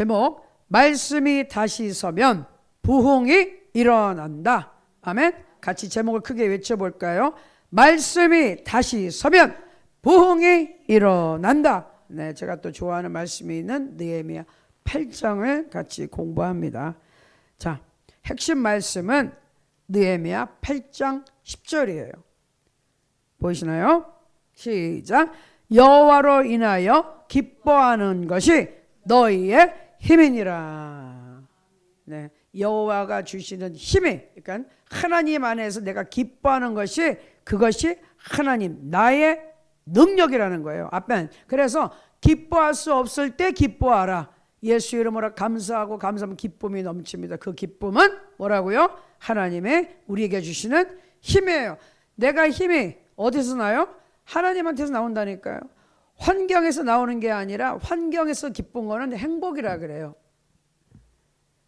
제목, 말씀이 다시 서면 부흥이 일어난다. 아멘. 같이 제목을 크게 외쳐볼까요? 말씀이 다시 서면 부흥이 일어난다. 네, 제가 또 좋아하는 말씀이 있는 느헤미야 8장을 같이 공부합니다. 자, 핵심 말씀은 느헤미야 8장 10절이에요. 보이시나요? 시작. 여호와로 인하여 기뻐하는 것이 너희의 힘이니라. 네, 여호와가 주시는 힘이, 그러니까 하나님 안에서 내가 기뻐하는 것이, 그것이 하나님 나의 능력이라는 거예요. 아멘. 그래서 기뻐할 수 없을 때 기뻐하라. 예수 이름으로 감사하고 감사하면 기쁨이 넘칩니다. 그 기쁨은 뭐라고요? 하나님의 우리에게 주시는 힘이에요. 내가 힘이 어디서 나요? 하나님한테서 나온다니까요. 환경에서 나오는 게 아니라 환경에서 기쁜 거는 행복이라 그래요.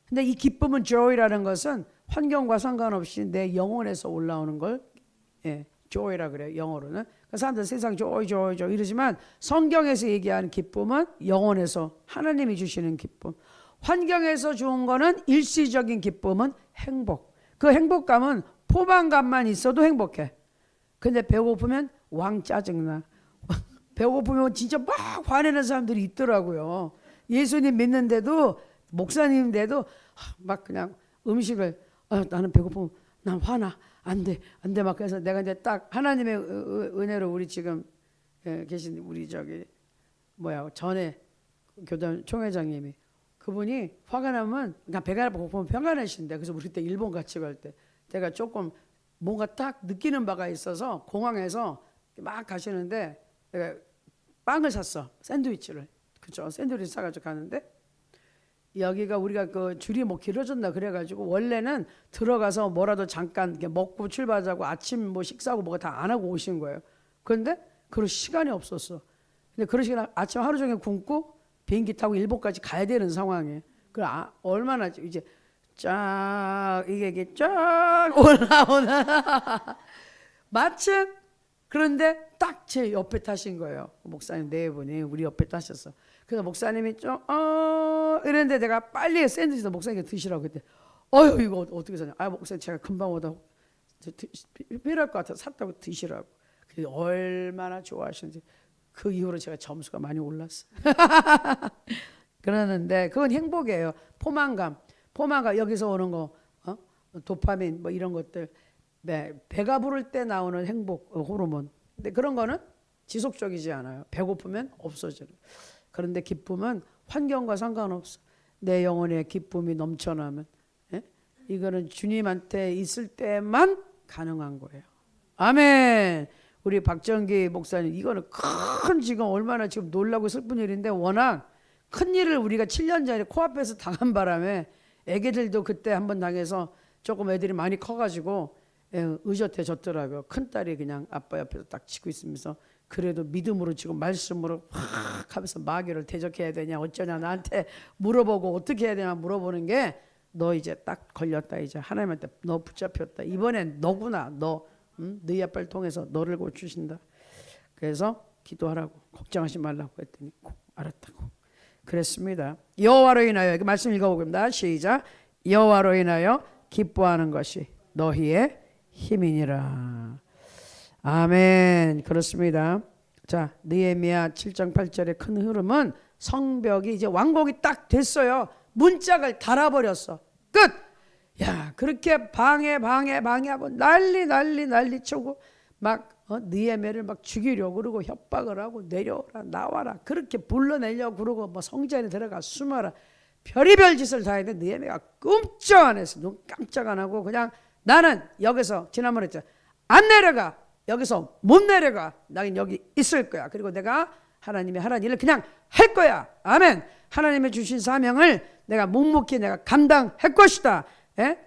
근데 이 기쁨은 joy라는 것은 환경과 상관없이 내 영혼에서 올라오는 걸 joy라 그래요. 영어로는. 사람들 세상 joy 이러지만 성경에서 얘기하는 기쁨은 영혼에서 하나님이 주시는 기쁨. 환경에서 좋은 거는 일시적인 기쁨은 행복. 그 행복감은 포만감만 있어도 행복해. 근데 배고프면 왕 짜증나. 배고프면 진짜 막 화내는 사람들이 있더라고요. 예수님 믿는데도 목사님인데도 막 그냥 음식을 나는 배고프면 난 화나. 안 돼 막. 그래서 내가 이제 딱 하나님의 은혜로 우리 지금 계신 우리 전에 교단 총회장님이, 그분이 화가 나면 그냥 배가 고프면 평가 내신대. 그래서 우리 그때 일본 같이 갈 때 제가 조금 뭔가 딱 느끼는 바가 있어서 공항에서 막 가시는데 내가 빵을 샀어. 샌드위치를. 그죠? 샌드위치 사가지고 가는데 여기가 우리가 그 줄이 뭐 길어졌나 그래가지고 원래는 들어가서 뭐라도 잠깐 먹고 출발하자고 아침 뭐 식사하고 뭐가 다 안 하고 오신 거예요. 그런데 그럴 시간이 없었어. 근데 그런 시간 아침 하루 종일 굶고 비행기 타고 일본까지 가야 되는 상황에 얼마나 이제 쫙 이게 쫙 올라오나 마침 그런데 딱 제 옆에 타신 거예요. 목사님 네 분이 우리 옆에 타셨어. 그래서 목사님이 이랬는데 내가 빨리 샌드위치 목사님께 드시라고 그때 이거 어떻게 사냐. 목사님 제가 금방 오다 필요할 것 같아서 샀다고 드시라고. 그래서 얼마나 좋아하시는지 그 이후로 제가 점수가 많이 올랐어. 그러는데 그건 행복이에요. 포만감 여기서 오는 거 도파민 뭐 이런 것들, 배가 부를 때 나오는 행복 호르몬. 근데 그런 거는 지속적이지 않아요. 배고프면 없어져요. 그런데 기쁨은 환경과 상관없어. 내 영혼에 기쁨이 넘쳐나면 이거는 주님한테 있을 때만 가능한 거예요. 아멘. 우리 박정기 목사님, 이거는 지금 얼마나 지금 놀라고 슬픈 일인데, 워낙 큰 일을 우리가 7년 전에 코앞에서 당한 바람에 애기들도 그때 한번 당해서 조금 애들이 많이 커가지고 의젓해졌더라고요. 큰딸이 그냥 아빠 옆에서 딱 치고 있으면서 그래도 믿음으로 지금 말씀으로 확 하면서 마귀를 대적해야 되냐 어쩌냐 나한테 물어보고 어떻게 해야 되냐 물어보는 게, 너 이제 딱 걸렸다. 이제 하나님한테 너 붙잡혔다. 이번엔 너구나. 너희 아빠를 통해서 너를 고치신다. 그래서 기도하라고, 걱정하지 말라고 했더니 알았다고 그랬습니다. 여호와로 인하여, 이렇게 말씀 읽어보겠습니다. 시작. 여호와로 인하여 기뻐하는 것이 너희의 힘이니라. 아멘. 그렇습니다. 자, 느헤미야 7장 8절의 큰 흐름은 성벽이 이제 완공이 딱 됐어요. 문짝을 달아버렸어. 끝. 야, 그렇게 방해하고 난리 치고 막 느헤미야를 막 죽이려고 그러고 협박을 하고 내려오라 나와라 그렇게 불러내려고 그러고 뭐 성전에 들어가 숨어라 별의별 짓을 다 했는데 느헤미야가 꼼짝 안 했어. 눈 깜짝 안 하고 그냥 나는 여기서, 지난번에 했죠, 안 내려가. 여기서 못 내려가. 나는 여기 있을 거야. 그리고 내가 하나님이 하라는 일을 그냥 할 거야. 아멘. 하나님이 주신 사명을 내가 묵묵히 내가 감당할 것이다.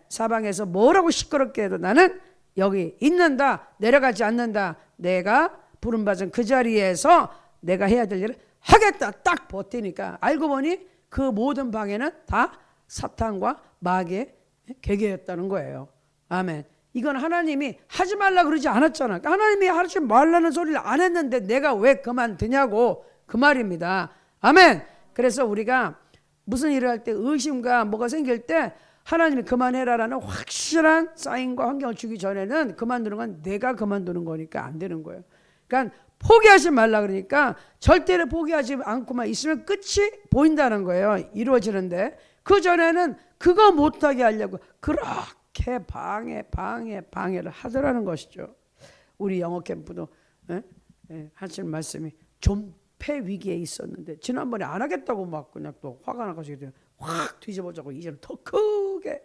사방에서 뭐라고 시끄럽게 해도 나는 여기 있는다. 내려가지 않는다. 내가 부름받은 그 자리에서 내가 해야 될 일을 하겠다. 딱 버티니까 알고 보니 그 모든 방해는 다 사탄과 마귀의 계계였다는 거예요. 아멘. 이건 하나님이 하지 말라 그러지 않았잖아. 하나님이 하지 말라는 소리를 안 했는데 내가 왜 그만두냐고 그 말입니다. 아멘. 그래서 우리가 무슨 일을 할 때 의심과 뭐가 생길 때 하나님이 그만해라라는 확실한 사인과 환경을 주기 전에는 그만두는 건 내가 그만두는 거니까 안 되는 거예요. 그러니까 포기하지 말라 그러니까 절대로 포기하지 않고만 있으면 끝이 보인다는 거예요. 이루어지는데 그 전에는 그거 못하게 하려고 그렇게 방해를 하더라는 것이죠. 우리 영어 캠프도 하시는 말씀이 존폐 위기에 있었는데 지난번에 안 하겠다고 막 그냥 또 화가 나가지고 확 뒤집어져고 이제는 더 크게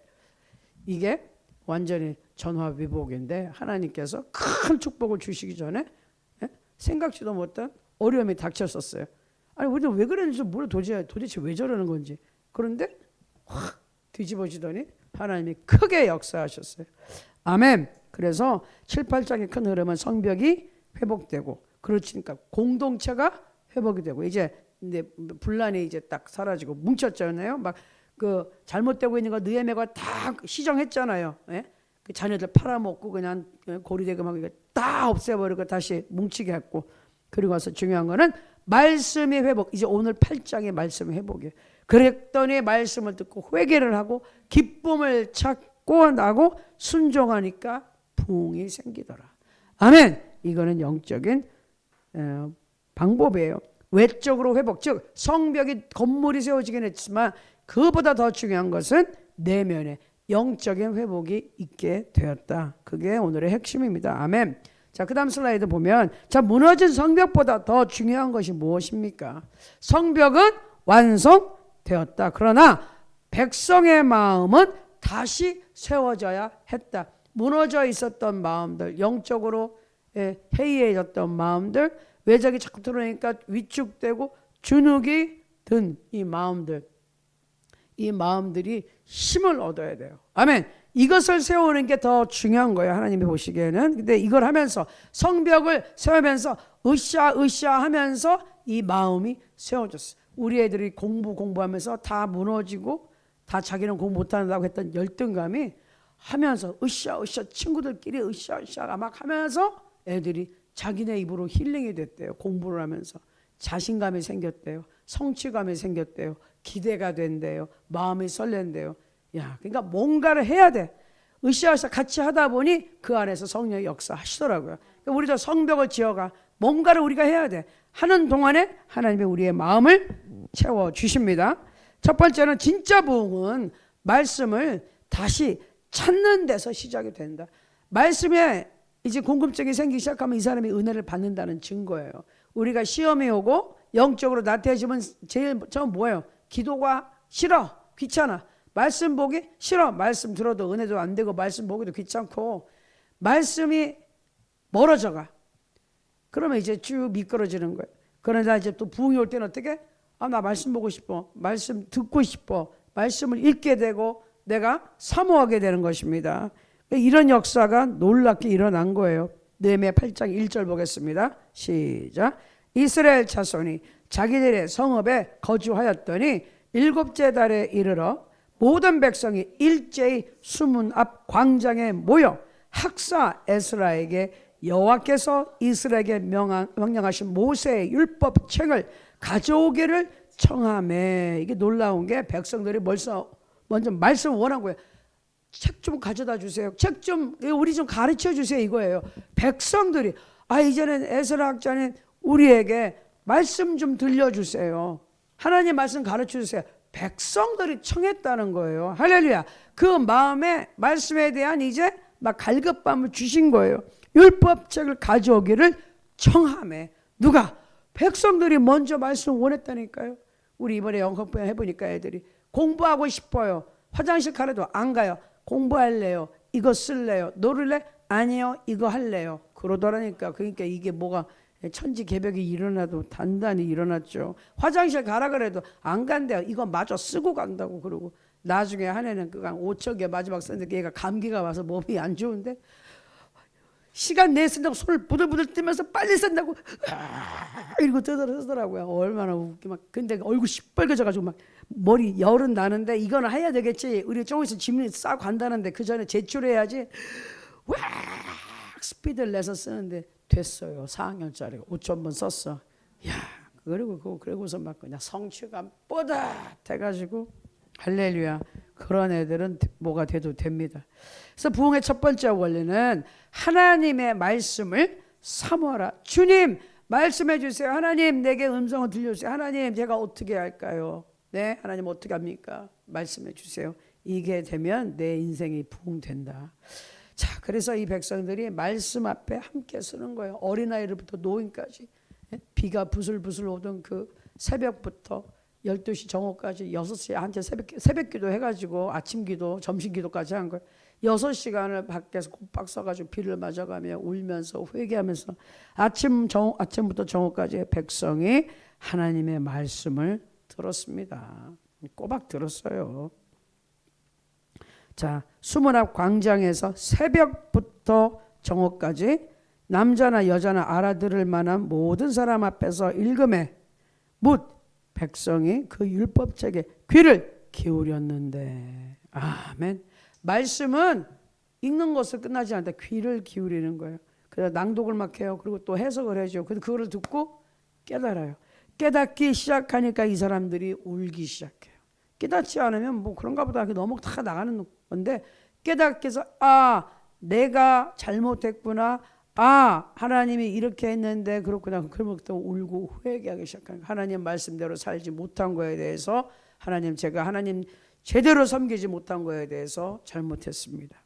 이게 완전히 전화위복인데 하나님께서 큰 축복을 주시기 전에 생각지도 못한 어려움이 닥쳤었어요. 아니 우리는 왜 그랬는지 몰라. 도대체 왜 저러는 건지. 그런데 확 뒤집어지더니 하나님이 크게 역사하셨어요. 아멘. 그래서 7, 8장의 큰 흐름은 성벽이 회복되고 그렇지니까 공동체가 회복이 되고 이제 분란이 이제 딱 사라지고 뭉쳤잖아요. 막 그 잘못되고 있는 거 느헤미야가 다 시정했잖아요. 예? 그 자녀들 팔아먹고 그냥 고리대금 하고 다 없애버리고 다시 뭉치게 했고 그리고 와서 중요한 거는 말씀의 회복. 이제 오늘 8장의 말씀의 회복이에요. 그랬더니 말씀을 듣고 회개를 하고 기쁨을 찾고 나고 순종하니까 부흥이 생기더라. 아멘. 이거는 영적인 방법이에요. 외적으로 회복, 즉 성벽이 건물이 세워지긴 했지만 그보다 더 중요한 것은 내면에 영적인 회복이 있게 되었다. 그게 오늘의 핵심입니다. 아멘. 자, 그 다음 슬라이드 보면 자, 무너진 성벽보다 더 중요한 것이 무엇입니까? 성벽은 완성되었다. 그러나 백성의 마음은 다시 세워져야 했다. 무너져 있었던 마음들, 영적으로 해이해졌던 마음들, 외적이 자꾸 들어오니까 위축되고 주눅이 든 이 마음들, 이 마음들이 힘을 얻어야 돼요. 아멘. 이것을 세우는 게 더 중요한 거예요. 하나님이 보시기에는. 근데 이걸 하면서 성벽을 세우면서 으쌰 하면서 이 마음이 세워졌어요. 우리 애들이 공부하면서 다 무너지고 다 자기는 공부 못한다고 했던 열등감이 하면서 으쌰 친구들끼리 으쌰 막 하면서 애들이 자기네 입으로 힐링이 됐대요. 공부를 하면서 자신감이 생겼대요. 성취감이 생겼대요. 기대가 된대요. 마음이 설렌대요. 야, 그러니까 뭔가를 해야 돼. 으쌰으쌰 같이 하다 보니 그 안에서 성령의 역사하시더라고요. 그러니까 우리도 성벽을 지어가 뭔가를 우리가 해야 돼. 하는 동안에 하나님이 우리의 마음을 채워주십니다. 첫 번째는 진짜 부흥은 말씀을 다시 찾는 데서 시작이 된다. 말씀에 이제 궁금증이 생기기 시작하면 이 사람이 은혜를 받는다는 증거예요. 우리가 시험이 오고 영적으로 나태해지면 제일 처음 뭐예요? 기도가 싫어, 귀찮아. 말씀 보기 싫어. 말씀 들어도 은혜도 안 되고 말씀 보기도 귀찮고 말씀이 멀어져가. 그러면 이제 쭉 미끄러지는 거예요. 그러나 이제 또 부흥이 올 때는 어떻게? 아, 나 말씀 보고 싶어. 말씀 듣고 싶어. 말씀을 읽게 되고 내가 사모하게 되는 것입니다. 이런 역사가 놀랍게 일어난 거예요. 느헤미야 8장 1절 보겠습니다. 시작. 이스라엘 자손이 자기들의 성읍에 거주하였더니 7째 달에 이르러 모든 백성이 일제히 수문 앞 광장에 모여 학사 에스라에게 여호와께서 이스라엘에게 명령하신 모세의 율법책을 가져오기를 청하매. 이게 놀라운 게 백성들이 먼저 말씀을 원한 거예요. 책 좀 가져다 주세요. 책 좀 우리 좀 가르쳐 주세요 이거예요. 백성들이 이제는 에스라 학자는 우리에게 말씀 좀 들려주세요. 하나님 말씀 가르쳐 주세요. 백성들이 청했다는 거예요. 할렐루야. 그 마음에 말씀에 대한 이제 막 갈급함을 주신 거예요. 율법책을 가져오기를 청하매. 누가? 백성들이 먼저 말씀 원했다니까요. 우리 이번에 영학부에 해보니까 애들이 공부하고 싶어요. 화장실 가래도 안 가요. 공부할래요. 이거 쓸래요. 놀을래? 아니요. 이거 할래요. 그러더라니까. 그러니까 이게 뭐가 천지개벽이 일어나도 단단히 일어났죠. 화장실 가라 그래도 안 간대요. 이거 마저 쓰고 간다고 그러고 나중에 한 해는 그간 5척에 마지막 썼는데 얘가 감기가 와서 몸이 안 좋은데 시간 내 쓴다고 손을 부들부들 뜨면서 빨리 쓴다고 이러고 뜨더라고요. 얼마나 웃기 막. 근데 얼굴 시뻘개져가지고 막 머리 열은 나는데 이거는 해야 되겠지. 우리 조금 있으면 짐을 싸고 간다는데 그 전에 제출해야지. 와 스피드를 내서 쓰는데 됐어요. 4학년짜리가 5,000번 썼어. 야, 그리고서 막 그냥 성취감 뿌듯해가지고 할렐루야. 그런 애들은 뭐가 돼도 됩니다. 그래서 부흥의 첫 번째 원리는 하나님의 말씀을 사모하라. 주님 말씀해 주세요. 하나님 내게 음성을 들려주세요. 하나님 제가 어떻게 할까요? 네, 하나님 어떻게 합니까? 말씀해 주세요. 이게 되면 내 인생이 부흥된다. 자, 그래서 이 백성들이 말씀 앞에 함께 서는 거예요. 어린아이로부터 노인까지. 비가 부슬부슬 오던 그 새벽부터 12시 정오까지 6시에 한테 새벽 기도 해가지고 아침 기도, 점심 기도까지 한 거예요. 6시간을 밖에서 곱박 서가지고 비를 맞아가며 울면서 회개하면서 아침부터 정오까지 백성이 하나님의 말씀을 들었습니다. 꼬박 들었어요. 자, 수문 앞 광장에서 새벽부터 정오까지 남자나 여자나 알아들을 만한 모든 사람 앞에서 읽음에 묻 백성이 그 율법책에 귀를 기울였는데. 아멘. 말씀은 읽는 것을 끝나지 않다. 귀를 기울이는 거예요. 그래서 낭독을 막 해요. 그리고 또 해석을 해줘. 근데 그거를 듣고 깨달아요. 깨닫기 시작하니까 이 사람들이 울기 시작해요. 깨닫지 않으면 뭐 그런가 보다 너무 다 나가는 건데, 깨닫게 해서 내가 잘못했구나. 하나님이 이렇게 했는데 그렇구나. 그러면 또 울고 회개하기 시작하는, 하나님 말씀대로 살지 못한 거에 대해서 제가 하나님 제대로 섬기지 못한 거에 대해서 잘못했습니다.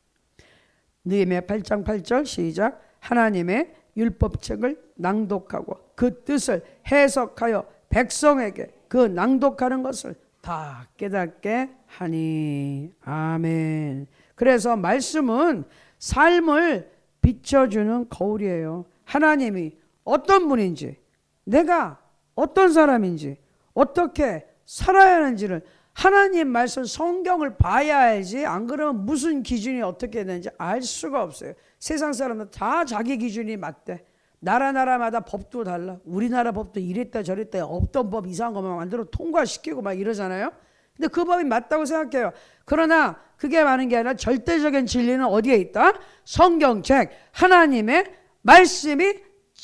느헤미야 8장 8절 시작. 하나님의 율법책을 낭독하고 그 뜻을 해석하여 백성에게 그 낭독하는 것을 다 깨닫게 하니. 아멘. 그래서 말씀은 삶을 비춰주는 거울이에요. 하나님이 어떤 분인지, 내가 어떤 사람인지, 어떻게 살아야 하는지를 하나님 말씀 성경을 봐야 알지, 안 그러면 무슨 기준이 어떻게 되는지 알 수가 없어요. 세상 사람들 다 자기 기준이 맞대. 나라마다 법도 달라. 우리나라 법도 이랬다 저랬다, 없던 법 이상한 것만 만들어 통과시키고 막 이러잖아요. 근데 그 법이 맞다고 생각해요. 그러나 그게 많은 게 아니라 절대적인 진리는 어디에 있다? 성경책, 하나님의 말씀이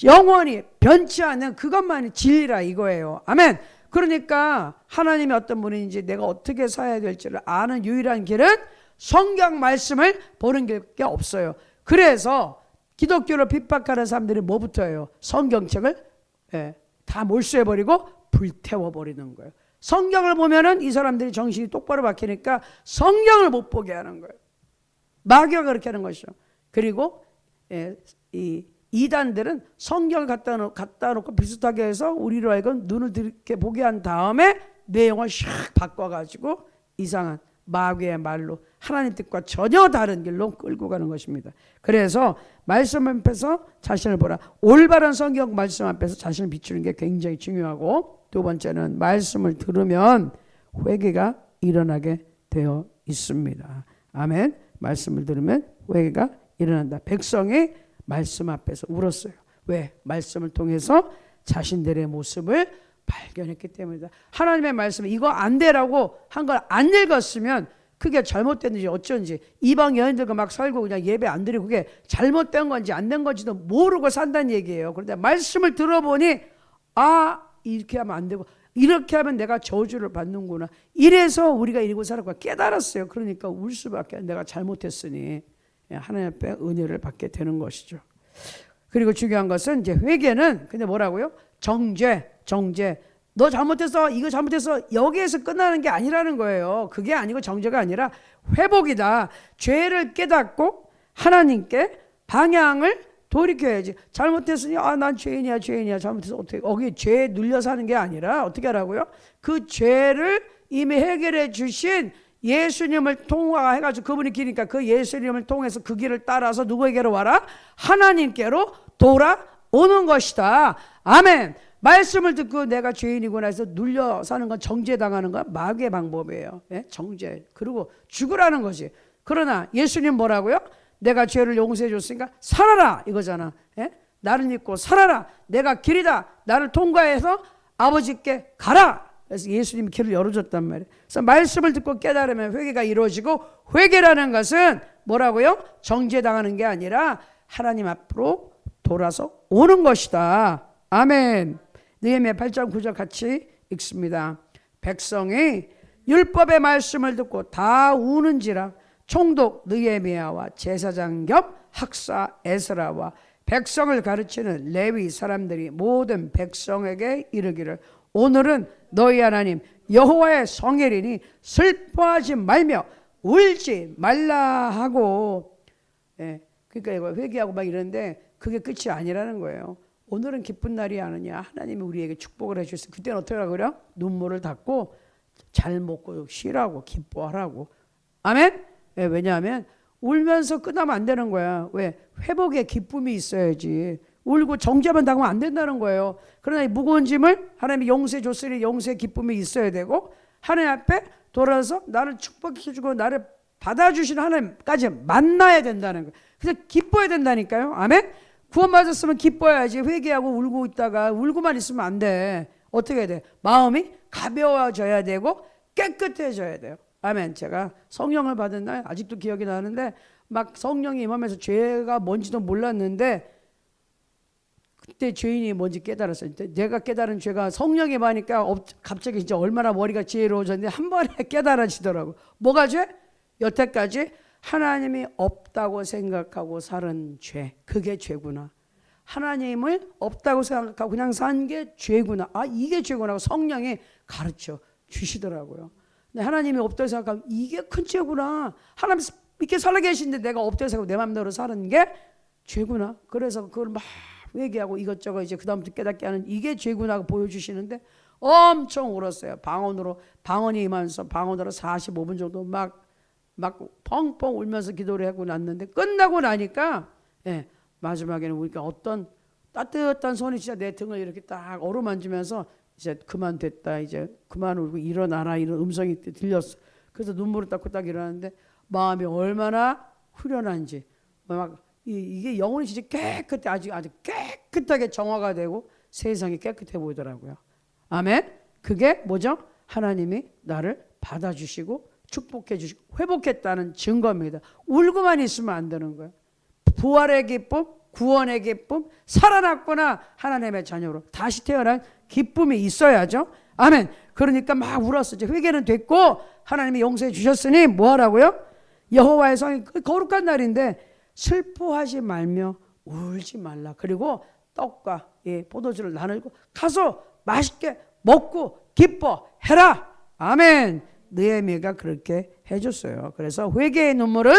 영원히 변치 않는 그것만이 진리라 이거예요. 아멘. 그러니까 하나님이 어떤 분인지, 내가 어떻게 살아야 될지를 아는 유일한 길은 성경 말씀을 보는 길밖에 없어요. 그래서 기독교를 핍박하는 사람들이 뭐부터 해요? 성경책을 다 몰수해버리고 불태워버리는 거예요. 성경을 보면은 이 사람들이 정신이 똑바로 박히니까 성경을 못 보게 하는 거예요. 마귀가 그렇게 하는 것이죠. 그리고 이 이단들은 성경을 갖다 놓고 비슷하게 해서 우리로 하여금 눈을 들게 보게 한 다음에 내용을 샥 바꿔가지고 이상한 마귀의 말로 하나님 뜻과 전혀 다른 길로 끌고 가는 것입니다. 그래서 말씀 앞에서 자신을 보라. 올바른 성경 말씀 앞에서 자신을 비추는 게 굉장히 중요하고, 두 번째는 말씀을 들으면 회개가 일어나게 되어 있습니다. 아멘. 말씀을 들으면 회개가 일어난다. 백성이 말씀 앞에서 울었어요. 왜? 말씀을 통해서 자신들의 모습을 발견했기 때문이다. 하나님의 말씀, 이거 안 되라고 한 걸 안 읽었으면 그게 잘못됐는지 어쩐지 이방 여인들과 막 살고 그냥 예배 안 드리고 그게 잘못된 건지 안 된 건지도 모르고 산다는 얘기예요. 그런데 말씀을 들어보니 이렇게 하면 안 되고 이렇게 하면 내가 저주를 받는구나. 이래서 우리가 이러고 살았구나 깨달았어요. 그러니까 울 수밖에, 내가 잘못했으니 하나님 앞에 은혜를 받게 되는 것이죠. 그리고 중요한 것은 이제 회개는 근데 뭐라고요? 정죄. 너 잘못했어, 이거 잘못했어, 여기에서 끝나는 게 아니라는 거예요. 그게 아니고 정죄가 아니라 회복이다. 죄를 깨닫고 하나님께 방향을 돌이켜야지. 잘못했으니 난 죄인이야 잘못해서 어떻게, 거기 죄에 눌려 사는 게 아니라 어떻게 하라고요? 그 죄를 이미 해결해 주신 예수님을 통화해가지고, 그분이 길이니까 그 예수님을 통해서 그 길을 따라서 누구에게로 와라? 하나님께로 돌아오는 것이다. 아멘. 말씀을 듣고 내가 죄인이구나 해서 눌려 사는 건 정죄당하는 건 마귀의 방법이에요. 정죄. 그리고 죽으라는 거지. 그러나 예수님 뭐라고요? 내가 죄를 용서해 줬으니까 살아라 이거잖아. 나를 믿고 살아라. 내가 길이다. 나를 통과해서 아버지께 가라. 그래서 예수님이 길을 열어줬단 말이에요. 그래서 말씀을 듣고 깨달으면 회개가 이루어지고, 회개라는 것은 뭐라고요? 정죄당하는 게 아니라 하나님 앞으로 돌아서 오는 것이다. 아멘. 느헤미야 8장 9절 같이 읽습니다. 백성이 율법의 말씀을 듣고 다 우는지라 총독 느헤미야와 제사장 겸 학사 에스라와 백성을 가르치는 레위 사람들이 모든 백성에게 이르기를 오늘은 너희 하나님 여호와의 성일이니 슬퍼하지 말며 울지 말라 하고. 그러니까 이거 회개하고 막 이러는데 그게 끝이 아니라는 거예요. 오늘은 기쁜 날이 아니냐. 하나님이 우리에게 축복을 해주셨어요. 그때는 어떻게 하라고 그래요? 눈물을 닦고 잘 먹고 쉬라고 기뻐하라고. 아멘? 왜냐하면 울면서 끝나면 안 되는 거야. 왜? 회복의 기쁨이 있어야지. 울고 정죄만 당하면 안 된다는 거예요. 그러나 이 무거운 짐을 하나님이 용서해 줬으니 용서의 기쁨이 있어야 되고 하나님 앞에 돌아서 나를 축복해주고 나를 받아주신 하나님까지 만나야 된다는 거예요. 그래서 기뻐야 된다니까요. 아멘? 구원받았으면 기뻐야지. 회개하고 울고 있다가 울고만 있으면 안 돼. 어떻게 해야 돼? 마음이 가벼워져야 되고 깨끗해져야 돼요. 아멘. 제가 성령을 받은 날 아직도 기억이 나는데 막 성령이 임하면서 죄가 뭔지도 몰랐는데 그때 죄인이 뭔지 깨달았어요. 내가 깨달은 죄가 성령이 임하니까 갑자기 진짜 얼마나 머리가 지혜로워졌는데 한 번에 깨달아지더라고. 뭐가 죄? 여태까지 하나님이 없다고 생각하고 사는 죄. 그게 죄구나. 하나님을 없다고 생각하고 그냥 산 게 죄구나. 아, 이게 죄구나 하고 성령이 가르쳐 주시더라고요. 근데 하나님이 없다고 생각하면 이게 큰 죄구나. 하나님 이렇게 살아계신데 내가 없다고 생각하고 내 마음대로 사는 게 죄구나. 그래서 그걸 막 회개하고 이것저것 이제 그다음부터 깨닫게 하는 이게 죄구나 하고 보여주시는데 엄청 울었어요. 방언이 임하면서 방언으로 45분 정도 막 펑펑 울면서 기도를 하고 났는데 끝나고 나니까 마지막에는 우리가 어떤 따뜻한 손이 진짜 내 등을 이렇게 딱 어루만지면서 이제 그만 됐다. 이제 그만 울고 일어나라. 이런 음성이 들렸어. 그래서 눈물을 닦고 딱 일어났는데 마음이 얼마나 후련한지 막 이게 영혼이 진짜 깨끗해. 아주 깨끗하게 정화가 되고 세상이 깨끗해 보이더라고요. 아멘. 그게 뭐죠? 하나님이 나를 받아주시고 축복해 주시고 회복했다는 증거입니다. 울고만 있으면 안 되는 거예요. 부활의 기쁨, 구원의 기쁨, 살아났구나 하나님의 자녀로 다시 태어난 기쁨이 있어야죠. 아멘. 그러니까 막 울었어. 이제 회개는 됐고 하나님이 용서해 주셨으니 뭐 하라고요? 여호와의 성이 거룩한 날인데 슬퍼하지 말며 울지 말라. 그리고 떡과 포도주를 나누고 가서 맛있게 먹고 기뻐해라. 아멘. 느헤미야가 그렇게 해줬어요. 그래서 회개의 눈물은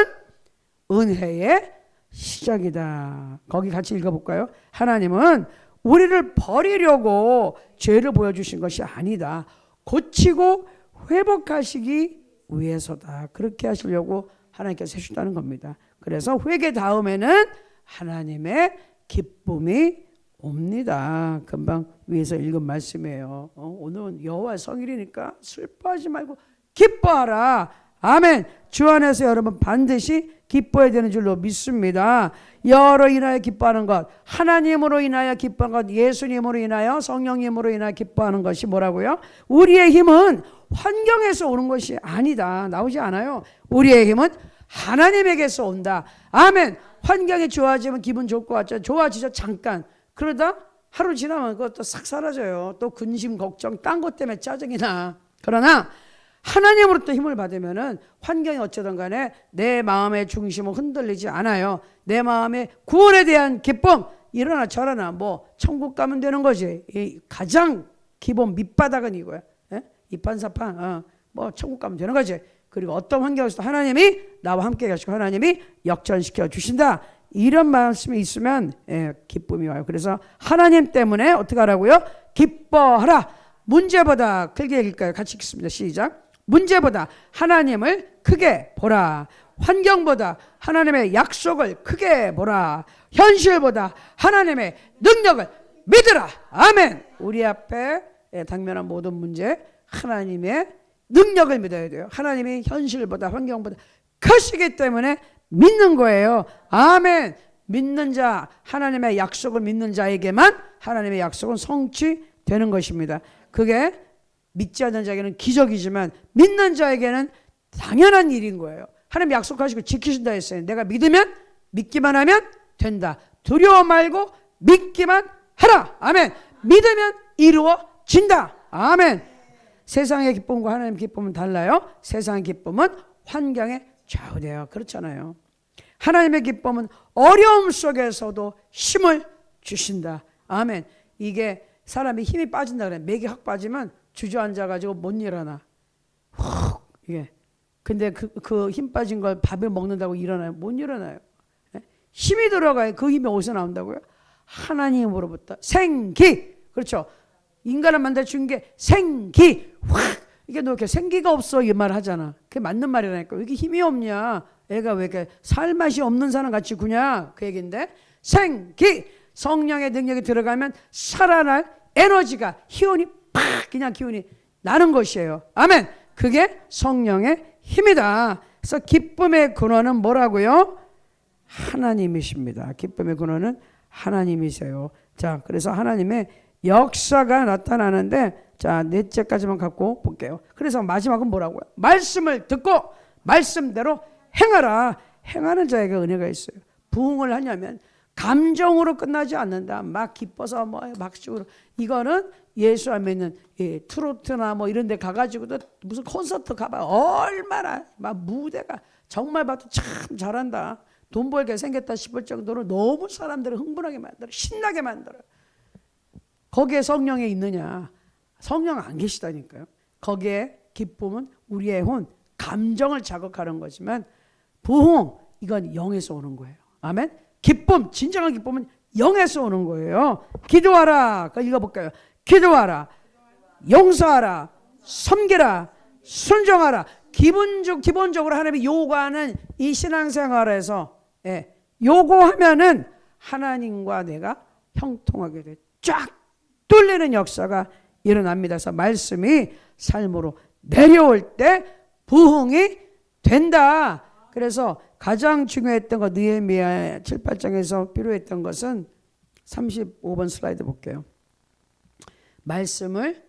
은혜의 시작이다. 거기 같이 읽어볼까요? 하나님은 우리를 버리려고 죄를 보여주신 것이 아니다. 고치고 회복하시기 위해서다. 그렇게 하시려고 하나님께서 해주셨다는 겁니다. 그래서 회개 다음에는 하나님의 기쁨이 옵니다. 금방 위에서 읽은 말씀이에요. 오늘은 여호와 성일이니까 슬퍼하지 말고 기뻐하라. 아멘. 주 안에서 여러분 반드시 기뻐해야 되는 줄로 믿습니다. 여로 인하여 기뻐하는 것, 하나님으로 인하여 기뻐하는 것, 예수님으로 인하여 성령님으로 인하여 기뻐하는 것이 뭐라고요? 우리의 힘은 환경에서 오는 것이 아니다. 나오지 않아요. 우리의 힘은 하나님에게서 온다. 아멘. 환경이 좋아지면 기분 좋을 것 같죠. 좋아지죠. 잠깐. 그러다 하루 지나면 그것도 싹 사라져요. 또 근심, 걱정, 딴 것 때문에 짜증이 나. 그러나 하나님으로부터 힘을 받으면은 환경이 어쩌든 간에 내 마음의 중심은 흔들리지 않아요. 내 마음의 구원에 대한 기쁨, 이러나 저러나 뭐 천국 가면 되는 거지. 이 가장 기본 밑바닥은 이거야. 이판사판 뭐 천국 가면 되는 거지. 그리고 어떤 환경에서도 하나님이 나와 함께 계시고 하나님이 역전시켜 주신다. 이런 말씀이 있으면 기쁨이 와요. 그래서 하나님 때문에 어떻게 하라고요? 기뻐하라. 문제보다 크게 읽을까요? 같이 읽습니다. 시작. 문제보다 하나님을 크게 보라. 환경보다 하나님의 약속을 크게 보라. 현실보다 하나님의 능력을 믿으라. 아멘. 우리 앞에 당면한 모든 문제 하나님의 능력을 믿어야 돼요. 하나님이 현실보다 환경보다 크시기 때문에 믿는 거예요. 아멘. 믿는 자, 하나님의 약속을 믿는 자에게만 하나님의 약속은 성취되는 것입니다. 그게 믿지 않는 자에게는 기적이지만 믿는 자에게는 당연한 일인 거예요. 하나님 약속하시고 지키신다 했어요. 내가 믿으면 믿기만 하면 된다. 두려워 말고 믿기만 하라. 아멘. 믿으면 이루어진다. 아멘. 세상의 기쁨과 하나님의 기쁨은 달라요. 세상의 기쁨은 환경에 좌우돼요. 그렇잖아요. 하나님의 기쁨은 어려움 속에서도 힘을 주신다. 아멘. 이게 사람이 힘이 빠진다 그래. 맥이 확 빠지면 주저앉아가지고 못 일어나. 훅 이게. 근데 그 힘 빠진 걸 밥을 먹는다고 일어나요? 못 일어나요. 힘이 들어가요. 그 힘이 어디서 나온다고요? 하나님으로부터 생기. 그렇죠. 인간을 만들어 준 게 생기. 확 이게 너 이렇게 생기가 없어 이 말 하잖아. 그게 맞는 말이라니까. 왜 이렇게 힘이 없냐? 애가 왜 이렇게 살맛이 없는 사람 같이 구냐? 그 얘기인데 생기. 성령의 능력이 들어가면 살아날 에너지가 희원이 팍 그냥 기운이 나는 것이에요. 아멘. 그게 성령의 힘이다. 그래서 기쁨의 근원은 뭐라고요? 하나님이십니다. 기쁨의 근원은 하나님이세요. 자, 그래서 하나님의 역사가 나타나는데, 자, 넷째까지만 갖고 볼게요. 그래서 마지막은 뭐라고요? 말씀을 듣고 말씀대로 행하라. 행하는 자에게 은혜가 있어요. 부흥을 하냐면 감정으로 끝나지 않는다. 막 기뻐서 막 죽으러. 이거는 예수 안 믿는 트로트나 이런 데 가가지고도 무슨 콘서트 가봐. 얼마나 막 무대가 정말 봐도 참 잘한다. 돈 벌게 생겼다 싶을 정도로 너무 사람들을 흥분하게 만들어. 신나게 만들어. 거기에 성령이 있느냐? 성령 안 계시다니까요. 거기에 기쁨은 우리의 혼, 감정을 자극하는 거지만 부흥, 이건 영에서 오는 거예요. 아멘. 기쁨, 진정한 기쁨은 영에서 오는 거예요. 기도하라. 그거 읽어볼까요? 기도하라. 용서하라. 섬기라. 순종하라. 기본적으로 하나님이 요구하는 이 신앙생활에서 요구하면은 하나님과 내가 형통하게 돼. 쫙 뚫리는 역사가 일어납니다. 그래서 말씀이 삶으로 내려올 때 부흥이 된다. 그래서 가장 중요했던 거 느헤미야 7, 8장에서 필요했던 것은 35번 슬라이드 볼게요. 말씀을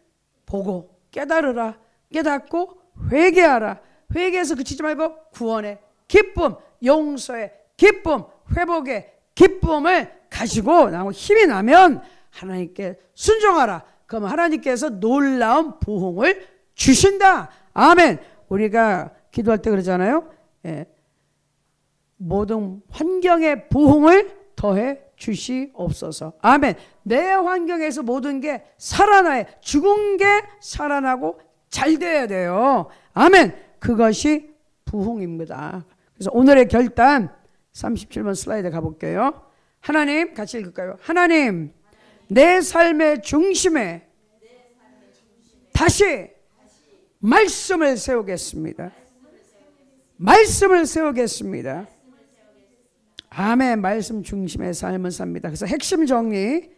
보고 깨달으라. 깨닫고 회개하라. 회개해서 그치지 말고 구원의 기쁨, 용서의 기쁨, 회복의 기쁨을 가지고 힘이 나면 하나님께 순종하라. 그럼 하나님께서 놀라운 부흥을 주신다. 아멘. 우리가 기도할 때 그러잖아요. 모든 환경의 부흥을 더해 주시옵소서. 아멘. 내 환경에서 모든 게 살아나야, 죽은 게 살아나고 잘 돼야 돼요. 아멘. 그것이 부흥입니다. 그래서 오늘의 결단 37번 슬라이드 가볼게요. 하나님, 같이 읽을까요? 하나님, 내 삶의 중심에 다시 말씀을 세우겠습니다. 말씀을 세우겠습니다. 아멘. 말씀 중심의 삶을 삽니다. 그래서 핵심 정리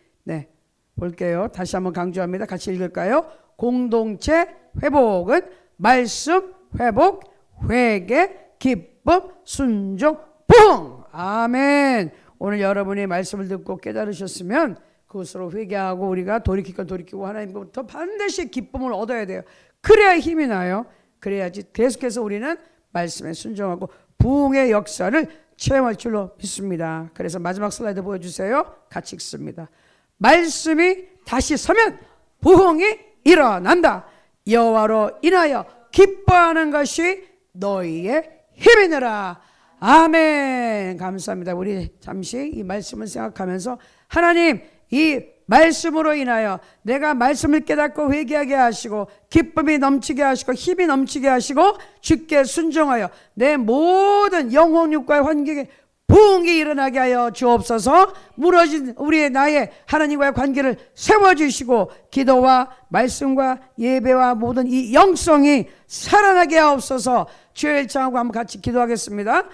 볼게요. 다시 한번 강조합니다. 같이 읽을까요? 공동체 회복은 말씀 회복, 회개, 기쁨, 순종, 부흥. 아멘. 오늘 여러분이 말씀을 듣고 깨달으셨으면 그것으로 회개하고 우리가 돌이키고 하나님부터 반드시 기쁨을 얻어야 돼요. 그래야 힘이 나요. 그래야지 계속해서 우리는 말씀에 순종하고 부흥의 역사를 체험할 줄로 믿습니다. 그래서 마지막 슬라이드 보여주세요. 같이 읽습니다. 말씀이 다시 서면 부흥이 일어난다. 여호와로 인하여 기뻐하는 것이 너희의 힘이니라. 아멘. 감사합니다. 우리 잠시 이 말씀을 생각하면서 하나님, 이 말씀으로 인하여 내가 말씀을 깨닫고 회개하게 하시고 기쁨이 넘치게 하시고 힘이 넘치게 하시고 주께 순종하여 내 모든 영혼육과의 환경에 부흥이 일어나게 하여 주옵소서. 무너진 우리의 나의 하나님과의 관계를 세워주시고 기도와 말씀과 예배와 모든 이 영성이 살아나게 하옵소서. 주의 일창하고 한번 같이 기도하겠습니다.